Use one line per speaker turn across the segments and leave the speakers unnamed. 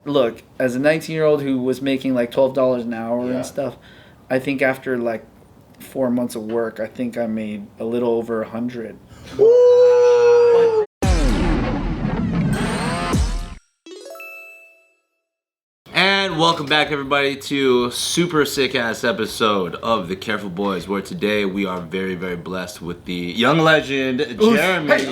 look, as a 19-year-old who was making like $12 an hour and stuff, I think after like 4 months of work, I think I made a little over 100. Woo!
And welcome back, everybody, to super sick ass episode of The Careful Boys, where today we are very, very blessed with the young legend, Jeremy.
Hey.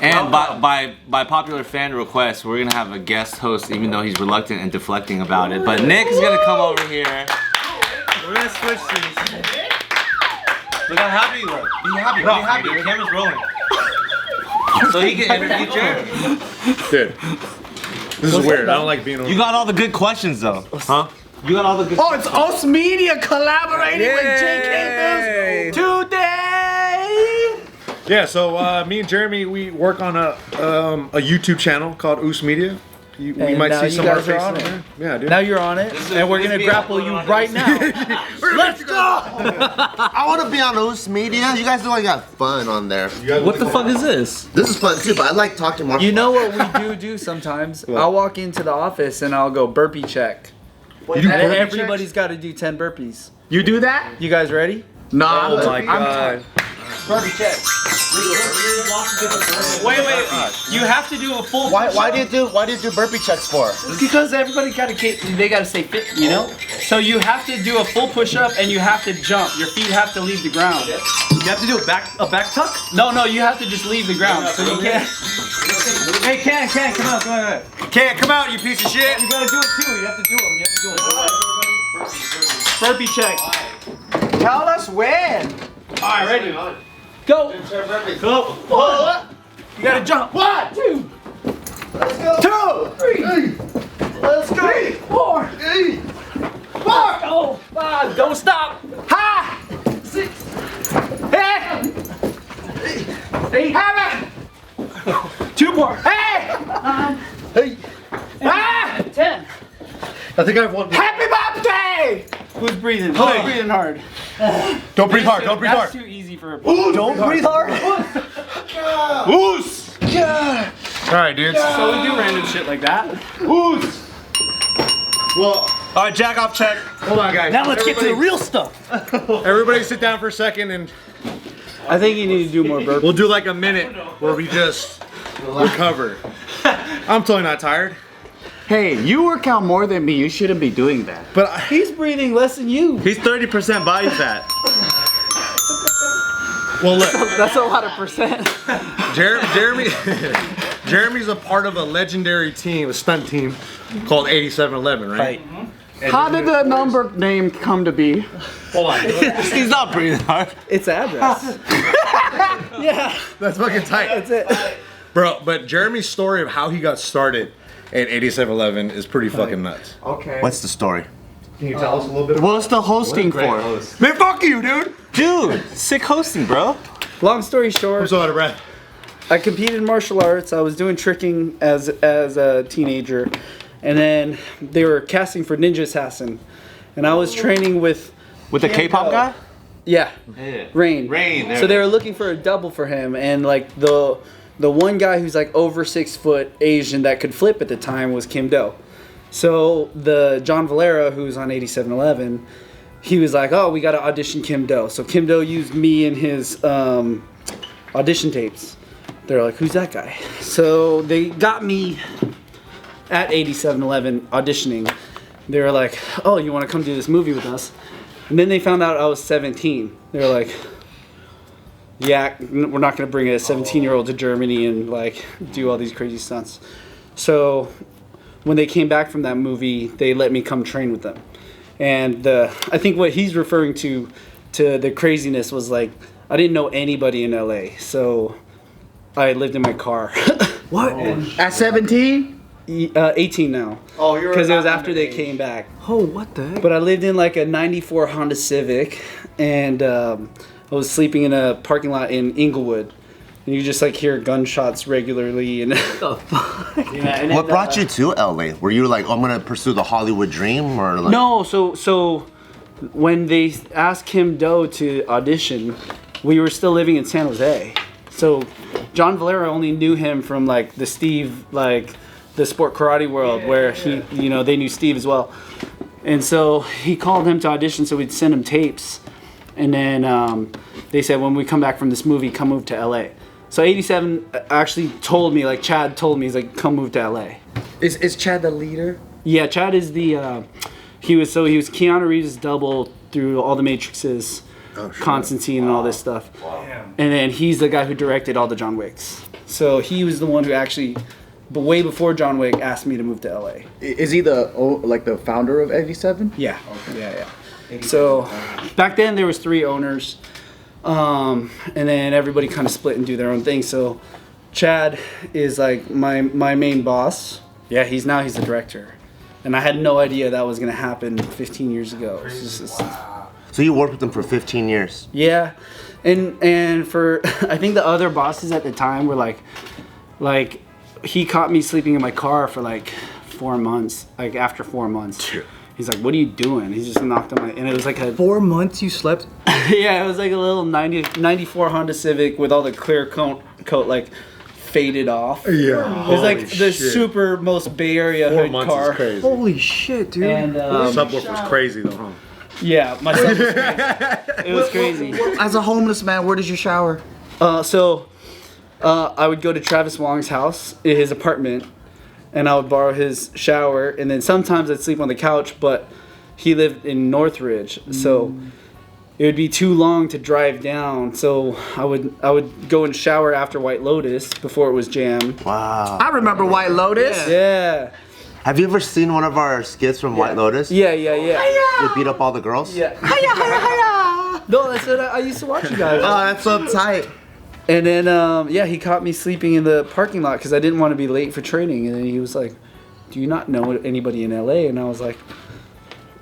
And by popular fan request, we're gonna have a guest host, even though he's reluctant and deflecting about it. But Nick is gonna come over here. We're gonna switch things. Look how happy you look. Be happy. Be happy. Your camera's rolling. So he can interview Jeremy.
Dude, this is weird. I don't like being on.
You got all the good questions though, huh? You got all the good.
Oh, it's OOSS Media collaborating with JKnews today.
Yeah, so me and Jeremy, we work on a YouTube channel called OOSS Media. We might see some of our faces on there. Yeah, dude.
Now you're on it, and we're gonna grapple you right now. Let's go!
I want to be on OOSS Media. You guys know I got fun on there.
What the fuck is this?
This is fun too, but I like talking more.
You know what we do sometimes? I'll walk into the office and I'll go burpee check.
You do
And
burpee
everybody's got to do 10 burpees.
You do that?
You guys ready?
Nah. Oh my god.
Burpee check.
Wait. You have to do a full.
Why do you do burpee checks for?
Because everybody they gotta stay fit, you know? So you have to do a full push-up and you have to jump. Your feet have to leave the ground.
You have to do a back tuck?
No, you have to just leave the ground. So you can't. Hey, Ken, come out.
Can't come out, you piece of shit.
You gotta do it too. You have to do them. Burpee check. Tell us when. Alright, ready. Go.
Go.
You gotta jump. 1, 2. Let's go. 2, 3. Let's go. 3, 4. 4. Go. 5. Don't stop. Ha. 6. 7. 8. Have it. 2 more. Hey. 9. Hey. 10.
I think I have one.
Happy birthday! Who's breathing? Who's breathing hard?
Don't breathe hard. Don't breathe hard.
That's too easy for a.
Don't breathe hard.
Ooze! Yeah!
Alright, dudes.
So we do random shit like that.
Ooze! Well,
Alright, jack off check.
hold on, guys.
Now let's get to the real stuff.
Everybody sit down for a second and
I think you need to do more burpees.
we'll do like a minute where we just recover. I'm totally not tired.
Hey, you work out more than me. You shouldn't be doing that.
But
He's breathing less than you.
He's 30% body fat.
well, look,
That's a lot of percent.
Jeremy's a part of a legendary team, a stunt team called 8711, right?
How did the number name come to be?
Hold on.
He's not breathing hard.
It's address. Yeah.
That's fucking tight.
That's it.
Bro, but Jeremy's story of how he got started at 8711 is pretty fucking nuts.
Okay.
What's the story?
Can you tell us a little bit?
What's the hosting for?
Man, fuck you, dude!
Dude, sick hosting, bro.
Long story
I'm
short,
so out of breath.
I competed in martial arts. I was doing tricking as a teenager, and then they were casting for Ninja Assassin, and I was training with
With the K-pop guy?
yeah, Rain.
Rain.
So they were looking for a double for him, and like the one guy who's like over 6 foot Asian that could flip at the time was Kim Do. So the John Valera, who's on 8711, he was like, "Oh, we got to audition Kim Do." So Kim Do used me in his audition tapes. They're like, "Who's that guy?" So they got me at 8711 auditioning. They were like, "Oh, you want to come do this movie with us?" And then they found out I was 17. They were like, "Yeah, we're not going to bring a 17-year-old to Germany and like do all these crazy stunts." So when they came back from that movie, they let me come train with them. And I think what he's referring to the craziness was like, I didn't know anybody in LA, so I lived in my car.
What? At 17?
18 now.
Oh, you're
because it was after they came back.
Oh, what the heck?
But I lived in like a 94 Honda Civic, and I was sleeping in a parking lot in Inglewood. And you just like hear gunshots regularly. And
What brought you to LA? Were you like, oh, I'm gonna pursue the Hollywood dream, or like?
No, so when they asked Kim Do to audition, we were still living in San Jose. So John Valera only knew him from like the Steve, like the sport karate world, where he, you know, they knew Steve as well. And so he called him to audition, so we'd send him tapes. And then they said, when we come back from this movie, come move to LA. So 87 actually told me, like Chad told me, he's like, come move to LA.
Is Chad the leader?
Yeah, Chad is the, he was Keanu Reeves' double through all the Matrixes, Constantine and all this stuff. Wow. And then he's the guy who directed all the John Wicks. So he was the one who actually, but way before John Wick, asked me to move to LA.
Is he the founder of 87?
Yeah. Okay. Yeah. So back then there was 3 owners, and then everybody kind of split and do their own thing. So Chad is like my main boss. Yeah, he's the director, and I had no idea that was gonna happen 15 years ago.
So you worked with them for 15 years?
Yeah, and for I think the other bosses at the time were like he caught me sleeping in my car for like 4 months. Like after 4 months, he's like, "What are you doing?" He just knocked on my, and it was like a
4 months you slept.
Yeah, it was like a little 94 Honda Civic with all the clear coat like faded off.
Yeah,
it was like the super most Bay Area
4
hood
months
car.
is crazy.
Holy shit, dude!
And
Subwoofer was crazy though, huh?
yeah, my son was crazy. It was crazy.
As a homeless man, where did you shower?
So I would go to Travis Wong's house, in his apartment, and I would borrow his shower, and then sometimes I'd sleep on the couch, but he lived in Northridge, so it would be too long to drive down, so I would go and shower after White Lotus before it was jammed.
Wow.
I remember White Lotus.
Yeah.
Have you ever seen one of our skits from White Lotus?
Yeah.
We beat up all the girls?
Yeah. No, that's what I used to watch you guys.
Oh, that's so tight.
And then, he caught me sleeping in the parking lot because I didn't want to be late for training. And then he was like, "Do you not know anybody in LA?" And I was like,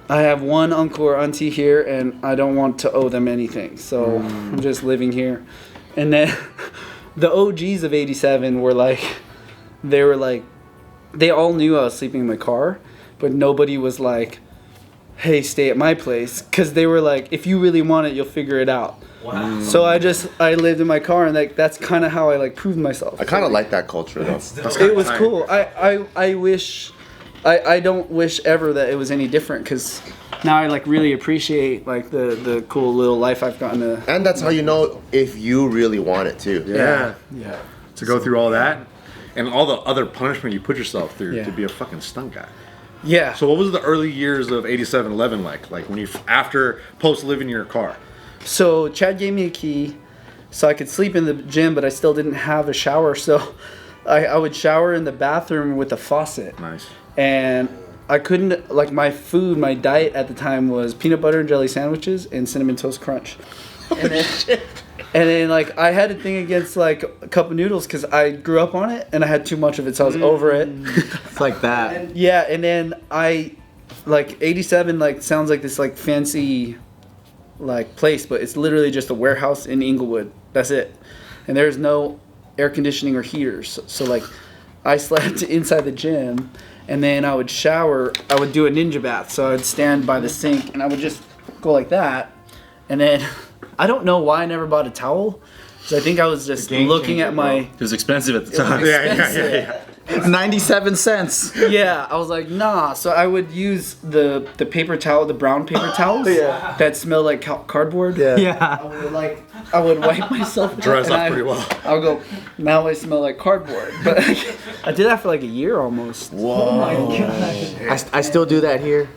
"I have one uncle or auntie here, and I don't want to owe them anything. So I'm just living here." And then the OGs of 87 were like, they all knew I was sleeping in my car, but nobody was like, "Hey, stay at my place." Because they were like, "If you really want it, you'll figure it out." Wow. So I lived in my car, and that's kind of how I proved myself.
I kind of like that culture though.
It was cool. I wish, I don't wish ever that it was any different, because now I really appreciate the cool little life I've gotten to.
And that's how you know if you really want it too.
Yeah. To go through all that, and all the other punishment you put yourself through to be a fucking stunt guy.
Yeah.
So what was the early years of 8711 like? Like when you after post living in your car?
So Chad gave me a key so I could sleep in the gym, but I still didn't have a shower. So I would shower in the bathroom with a faucet.
Nice.
And I couldn't, my diet at the time was peanut butter and jelly sandwiches and Cinnamon Toast Crunch. And then I had a thing against a cup of noodles because I grew up on it and I had too much of it, so I was over it.
It's like that.
And then 87 sounds like this fancy place, but it's literally just a warehouse in Inglewood. That's it. And there's no air conditioning or heaters. So I slept inside the gym, and then I would shower. I would do a ninja bath. So I would stand by the sink and I would just go like that. And then I don't know why I never bought a towel. So I think I was just looking at my.
It was expensive at the time.
Yeah.
97 cents.
Yeah, I was like, nah. So I would use the paper towel, the brown paper towels that smell like cardboard.
Yeah.
I would wipe myself.
Dries up pretty well.
I would go, now I smell like cardboard. But I did that for a year almost.
Whoa.
Oh my god.
I still do that here.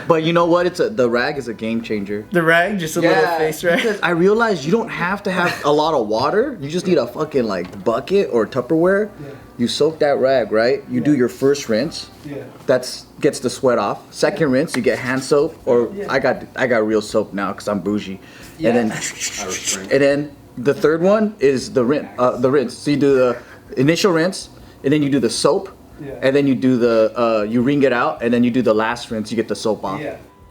But you know what? The rag is a game changer.
The rag, just a little face rag.
Because I realized you don't have to have a lot of water. You just need a fucking bucket or Tupperware. Yeah. You soak that rag, right? You do your first rinse. Yeah. That gets the sweat off. Second rinse, you get hand soap, or I got real soap now because I'm bougie. Yeah. And then the third one is the rinse. So you do the initial rinse, and then you do the soap. Yeah. And then you do you wring it out, and then you do the last rinse, you get the soap off.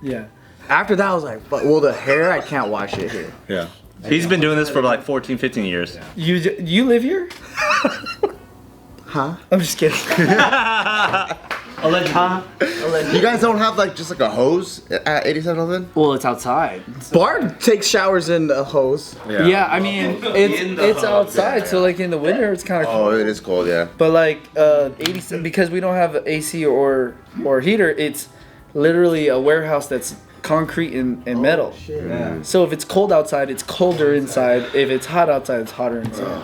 Yeah.
After that, I was like, well, the hair, I can't wash it here.
Yeah.
He's been doing this for 14, 15 years.
You live here?
Huh?
I'm just kidding.
You guys don't have like just like a hose at 8711?
Well, it's outside.
Bart takes showers in a hose.
Yeah, I mean it's outside, so like in the winter it's kind of cold.
Oh, it is cold, yeah.
But like 87 because we don't have AC or heater, it's literally a warehouse that's concrete and metal.
Yeah.
So if it's cold outside, it's colder inside. If it's hot outside, it's hotter inside.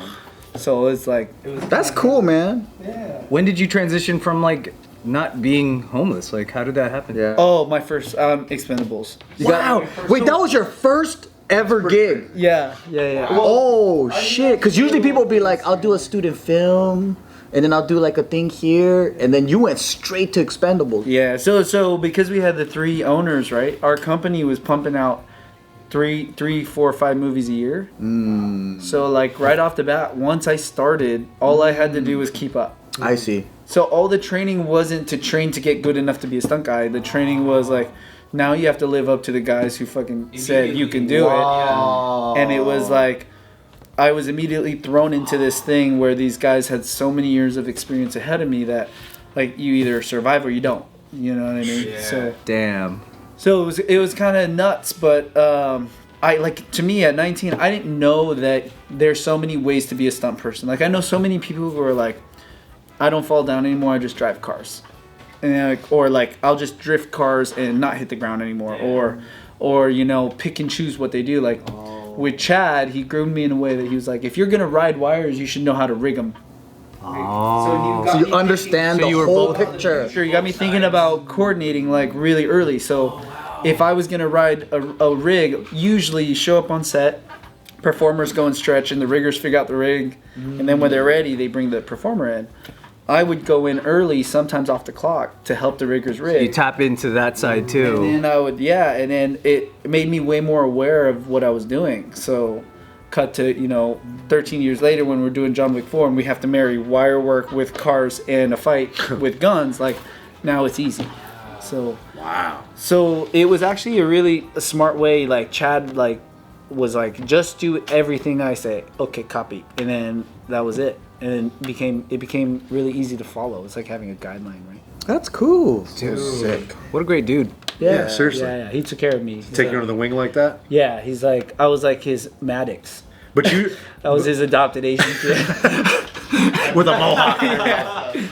So it's like
That's cool, man.
When did you transition from like not being homeless? Like, how did that happen?
Yeah.
oh my first Expendables.
Wow. Wait, that was your first ever gig?
Yeah.
Oh shit! Because usually people be like, "I'll do a student film, and then I'll do like a thing here," and then you went straight to Expendables.
Yeah. So because we had the 3 owners, right? Our company was pumping out 3, 4, 5 movies a year. So like right off the bat, once I started, all I had to do was keep up.
I see.
So all the training wasn't to train to get good enough to be a stunt guy. The training was like, now you have to live up to the guys who fucking said you can do it. And it was like, I was immediately thrown into this thing where these guys had so many years of experience ahead of me that like you either survive or you don't. You know what I mean? So
Damn.
So it was kind of nuts, but I like to me at 19, I didn't know that there's so many ways to be a stunt person. Like I know so many people who are like, I don't fall down anymore, I just drive cars, and or like I'll just drift cars and not hit the ground anymore, or you know pick and choose what they do. Like with Chad, he groomed me in a way that he was like, if you're gonna ride wires, you should know how to rig them.
So you understand the whole picture.
Sure, you got me thinking about coordinating like really early. So if I was gonna ride a rig, usually you show up on set, performers go and stretch, and the riggers figure out the rig, and then when they're ready, they bring the performer in. I would go in early, sometimes off the clock, to help the riggers rig.
You tap into that side too.
And then I would, and then it made me way more aware of what I was doing. So, cut to 13 years later when we're doing John Wick 4 and we have to marry wire work with cars and a fight with guns. Like now it's easy. So wow. So it was actually a really smart way. Like Chad was like, just do everything I say. Okay, copy, and then that was it. And it became really easy to follow. It's like having a guideline, right?
That's cool.
Dude,
sick.
What a great dude.
Yeah, seriously.
Yeah, he took care of me. He's
Take you
like,
under the wing like that?
Yeah, he's like, I was like his Maddox.
But you
I was his adopted Asian kid.
with a mohawk.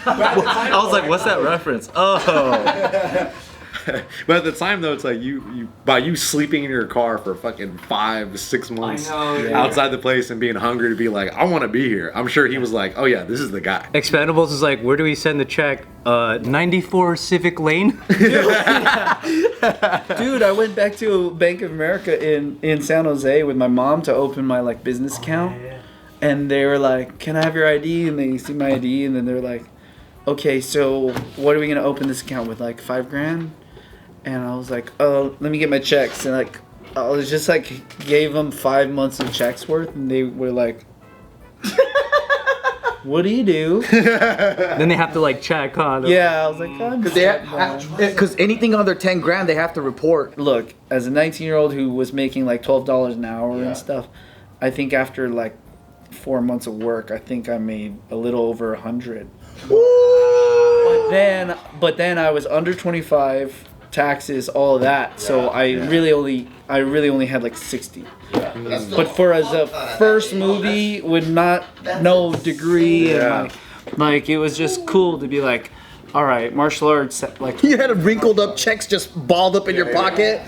I was like, what's that reference? Oh.
But at the time though, it's like you sleeping in your car for fucking 5-6 months outside the place and being hungry to be like, I want to be here. I'm sure he was like, oh yeah, this is the guy.
Expendables is like, where do we send the check? 94 Civic Lane.
Dude, I went back to Bank of America in San Jose with my mom to open my like business account. And they were like, can I have your ID? And they see my ID and then they're like, okay, so what are we gonna open this account with? Like $5,000? And I was like, oh, let me get my checks. And like, I was just like, gave them 5 months of checks worth, and they were like, what do you do?
Then they have to like check on.
Yeah, I was like,
Because anything under 10 grand, they have to report.
Look, as a 19-year-old who was making like $12 an hour and stuff, I think after like 4 months of work, I think I made a little over 100. But then I was under 25, taxes, all of that. So I really only had like 60. But for as a first movie with no degree and like it was just cool to be like, all right, martial arts, like
You had wrinkled up checks just balled up in your pocket.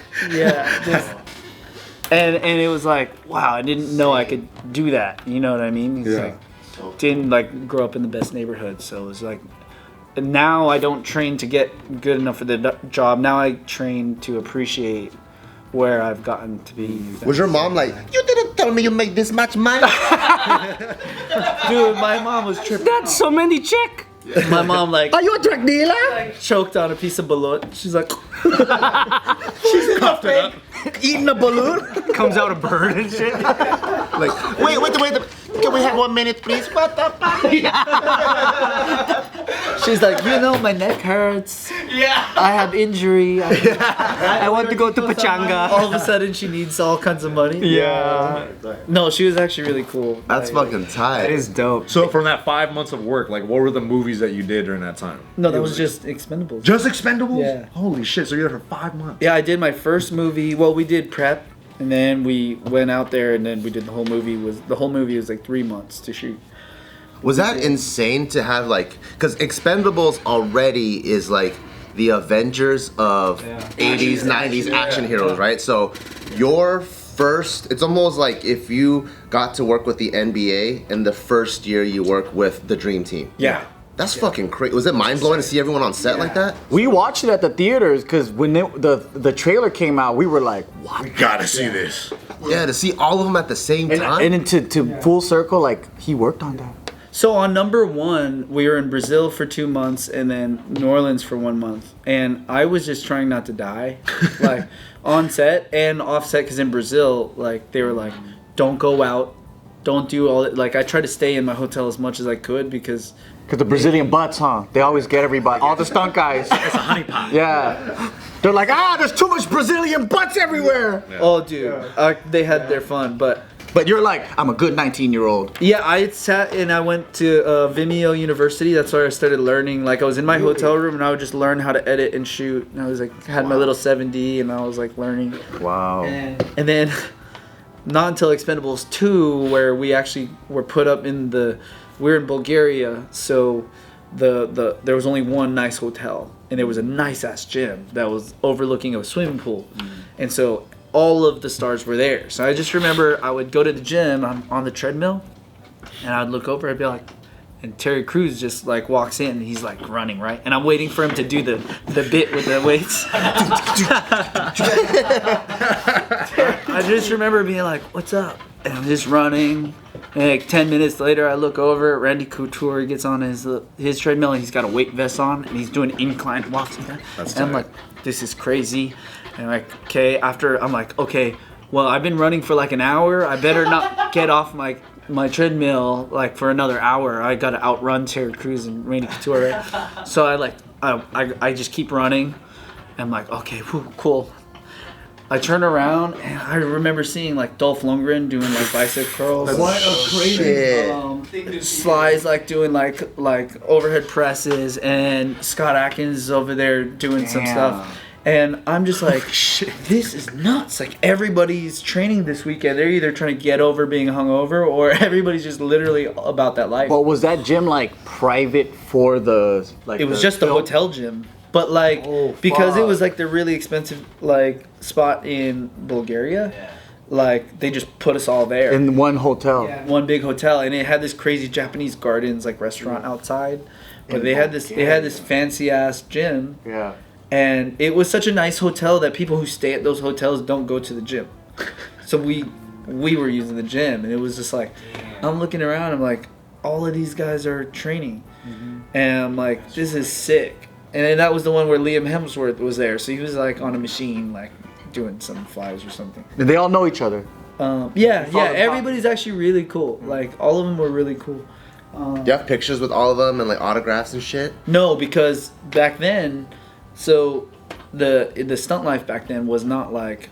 and it was like, wow, I didn't know I could do that. You know what I mean? It's like, didn't like grow up in the best neighborhood, so it was like, now I don't train to get good enough for the job. Now I train to appreciate where I've gotten to be.
Was your mom like, you didn't tell me you make this much money?
Dude, my mom was tripping.
That's so many check.
My mom like
Are you a drug dealer?
choked on a piece of balut. She's like,
She's cuffed it up. Eating a balloon?
Comes out a bird and shit.
Like, wait, can we have 1 minute, please? What the fuck?
she's like, my neck hurts.
I have injury. I want to go to Pachanga.
All of a sudden, she needs all kinds of money.
Yeah.
No, she was actually really cool.
That's fucking tight.
It is dope.
So from that 5 months of work, like what were the movies that you did during that time?
No, that was just Expendables.
Just Expendables?
Yeah.
Holy shit! So you're there for 5 months.
Yeah, I did my first movie. Well, we did prep, and then we went out there, and then we did the whole movie. The whole movie was like 3 months to shoot.
Was that insane to have like, because Expendables already is like the Avengers of 80s, 90s action heroes, right? So your first, it's almost like if you got to work with the NBA and the first year you work with the Dream Team.
Yeah.
That's fucking crazy. Was it mind blowing to see everyone on set like that?
We watched it at the theaters because when the trailer came out, we were like, what?
We gotta see this.
Yeah, to see all of them at the same time.
And then to full circle, like, he worked on that.
So on number 1, we were in Brazil for 2 months and then New Orleans for 1 month. And I was just trying not to die, like on set and off set. Because in Brazil, like they were like, don't go out, don't do all it. Like I tried to stay in my hotel as much as I could because
The Brazilian butts, huh? They always get everybody, all the stunt guys.
It's a honeypot.
Yeah. They're like, there's too much Brazilian butts everywhere.
Yeah. Oh, dude, they had their fun, but
you're like, I'm a good 19-year-old.
Yeah, I sat and I went to Vimeo University. That's where I started learning. Like I was in my hotel room and I would just learn how to edit and shoot. And I was like, had my little 7D and I was like learning.
Wow.
And then, not until Expendables 2, where we actually were put up in we're in Bulgaria, so there was only one nice hotel and there was a nice ass gym that was overlooking a swimming pool, and so all of the stars were there. So I just remember I would go to the gym on the treadmill, and I'd look over. I'd be like, and Terry Crews just like walks in and he's like running, right? And I'm waiting for him to do the bit with the weights. I just remember being like, "What's up?" And I'm just running. And like 10 minutes later, I look over. Randy Couture gets on his treadmill and he's got a weight vest on and he's doing incline walks. And I'm like, "This is crazy." And I'm like, okay. After I'm like, okay, well, I've been running for like an hour. I better not get off my treadmill like for another hour. I gotta outrun Terry Crews and Randy Couture. Right? So I just keep running. I'm like, okay, whew, cool. I turn around and I remember seeing like Dolph Lundgren doing like bicep curls.
What a crazy
Slides like doing like overhead presses, and Scott Adkins is over there doing some stuff. And I'm just like, this is nuts. Like everybody's training this weekend. They're either trying to get over being hungover or everybody's just literally about that life.
But was that gym like private for the like?
It was just the hotel gym. But like, because it was like the really expensive like spot in Bulgaria, like they just put us all there
in one hotel,
one big hotel, and it had this crazy Japanese gardens like restaurant outside. But they had this fancy ass gym.
Yeah.
And it was such a nice hotel that people who stay at those hotels don't go to the gym. So we were using the gym, and it was just like, I'm looking around, I'm like, all of these guys are training, and I'm like, this is sick. And then that was the one where Liam Hemsworth was there, so he was like on a machine, like doing some flies or something.
Did they all know each other?
Yeah. Everybody's actually really cool. Like all of them were really cool.
Do you have pictures with all of them and like autographs and shit?
No, because back then, so the stunt life back then was not like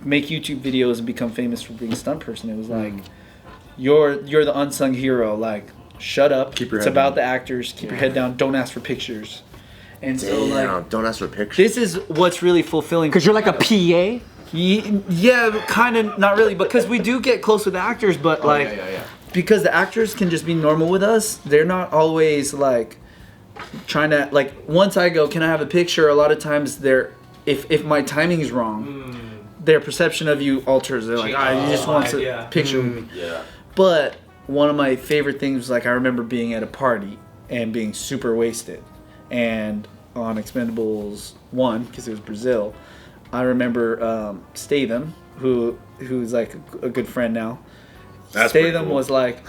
make YouTube videos and become famous for being a stunt person. It was like you're the unsung hero. Like shut up.
Keep your
it's
head
about
down.
the actors. Keep your head down. Don't ask for pictures. And so like
Don't ask for pictures.
this is what's really fulfilling.
Because you're like a PA.
Yeah, kind of not really, because we do get close with actors, but because the actors can just be normal with us, they're not always like trying to like. Once I go, can I have a picture? A lot of times they're if my timing is wrong, their perception of you alters. They're like, you just want a picture with me. Yeah. But one of my favorite things was like I remember being at a party and being super wasted, and on Expendables 1 because it was Brazil. I remember Statham, who's like a good friend now.
That's pretty
Statham
cool.
was like,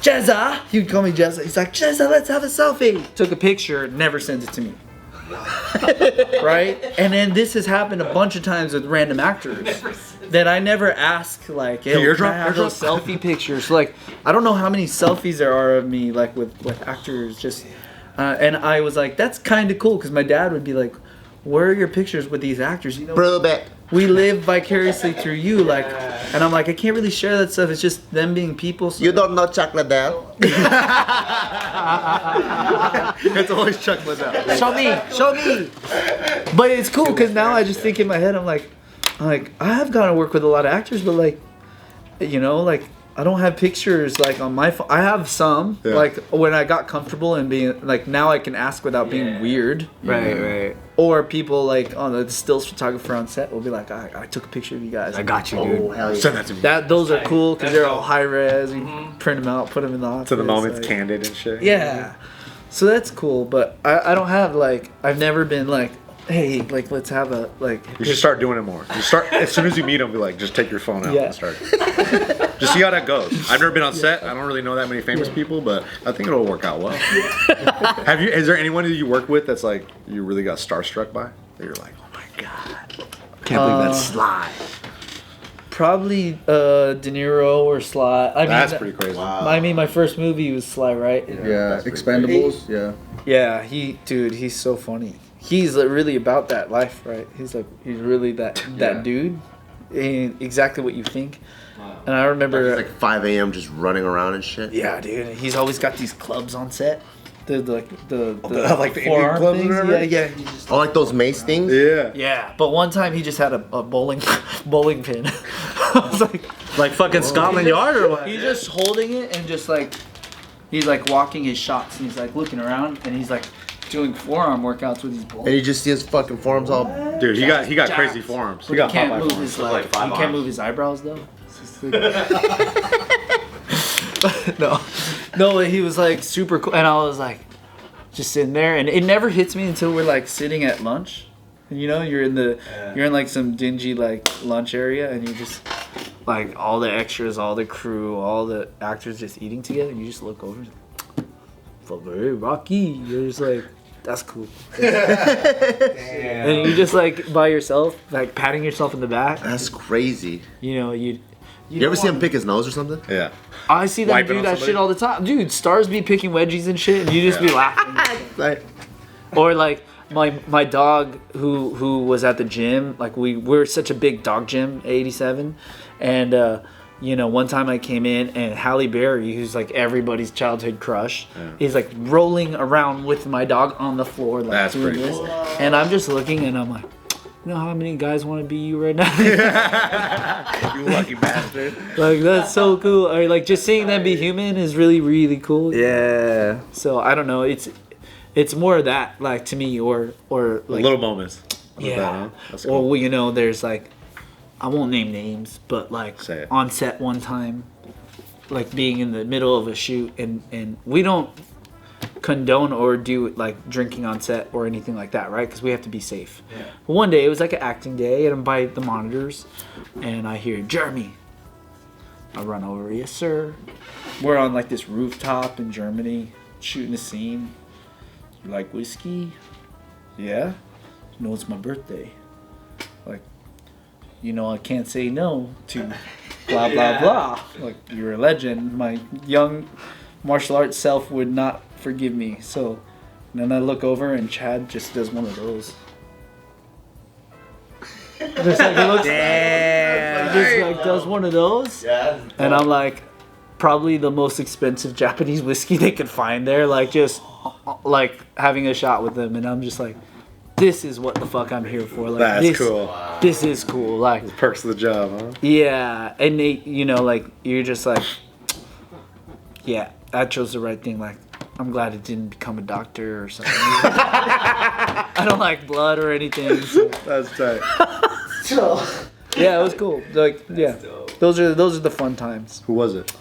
Jezza! He would call me Jezza. He's like, Jezza, let's have a selfie. Took a picture, never sent it to me. Right? And then this has happened a bunch of times with random actors that I never ask, like, hey, can I have those selfie pictures? Like, I don't know how many selfies there are of me, like, with actors. Just, And I was like, that's kind of cool because my dad would be like, where are your pictures with these actors? You know,
Bro, bet.
we live vicariously through you, like, and I'm like, I can't really share that stuff. It's just them being people. So
You don't know Chuck Liddell?
It's always Chuck Liddell.
show me. But it's cool because now I just think in my head, I'm like, I have gotten to work with a lot of actors, but like, you know, like I don't have pictures like on my phone. I have some, like when I got comfortable and being like, now I can ask without being weird.
Right.
Or people like on the stills photographer on set will be like, I took a picture of you guys.
I got you, dude.
Oh, hell yeah.
Send that to me.
Those are cool because they're all high res. You print them out, put them in the office.
To the moment
like,
it's candid and shit.
Yeah. So that's cool, but I don't have like, I've never been like, hey, like let's have a like.
You should start doing it more. You start as soon as you meet them. Be like, just take your phone out
Yeah.
and start. Just see how that goes. I've never been on set. I don't really know that many famous people, but I think it'll work out well. Have you? Is there anyone that you work with that's like you really got starstruck by? That you're like, oh my god,
Can't believe that's Sly.
Probably De Niro or Sly. I mean,
that's pretty crazy.
I mean, my first movie was Sly, right?
Yeah, Expendables. Yeah.
Yeah, he's so funny. He's really about that life, right? He's really that dude, and exactly what you think. And I remember,
It's like 5 a.m. just running around and shit.
yeah, dude, he's always got these clubs on set. The
like the Indian
forearm
clubs or
things.
whatever?
Yeah. He just,
Oh, like those mace things?
Yeah.
yeah, but one time he just had a bowling pin. I was like,
Like fucking Scotland Yard or what?
he's just holding it and just like he's like walking his shots and he's like looking around and he's like doing forearm workouts with his bowling.
And you just see his fucking forms all.
Dude, he got crazy forearms. He
He
got
can't
Popeye
move
forms.
his like,
five
he can't
arms.
move his eyebrows though. It's just like- no, he was like super cool, and I was like just sitting there, and it never hits me until we're like sitting at lunch. And, you know, you're in like some dingy like lunch area, and you just like all the extras, all the crew, all the actors just eating together, and you just look over, very Rocky. You're just like, that's cool. And you just like by yourself, like patting yourself in the back.
That's crazy.
You know, you
You ever see him pick his nose or something?
Yeah.
I see them
Wiping
do
on
that
somebody?
shit all the time. Dude, stars be picking wedgies and shit, and you just be laughing.
Like,
Or like my dog who was at the gym, like we're such a big dog gym, 87, and you know, one time I came in and Halle Berry, who's like everybody's childhood crush, is like rolling around with my dog on the floor, like
That's
doing
pretty
this,
cool.
and I'm just looking and I'm like, you know how many guys want to be you right now?
You lucky bastard.
Like that's so cool. Or like just seeing them be human is really really cool.
Yeah.
So I don't know. It's more of that like to me or like
Little moments.
yeah.
That, huh? That's
Or
cool.
well, you know, there's like I won't name names, but like
Say it.
on set one time, like being in the middle of a shoot and we don't condone or do like drinking on set or anything like that, right? Because we have to be safe. Yeah. But one day it was like an acting day, and I'm by the monitors, and I hear Jeremy. I run over, yes sir. We're on like this rooftop in Germany shooting a scene. You like whiskey? Yeah. You know it's my birthday. Like, you know I can't say no to blah blah blah. Like you're a legend. My young martial arts self would not forgive me. So then I look over and Chad just does one of those. Just like he looks, just like does one of those.
yeah.
And I'm like, probably the most expensive Japanese whiskey they could find there. Like just like having a shot with them, and I'm just like, this is what the fuck I'm here for. Like
That's
this,
cool.
This is cool. Like
Perks of the job, huh?
yeah, and they, you know, like you're just like, yeah, I chose the right thing. Like I'm glad it didn't become a doctor or something. I don't like blood or anything. So.
That's tight.
Yeah, it was cool. Like yeah, those are the fun times.
Who was it?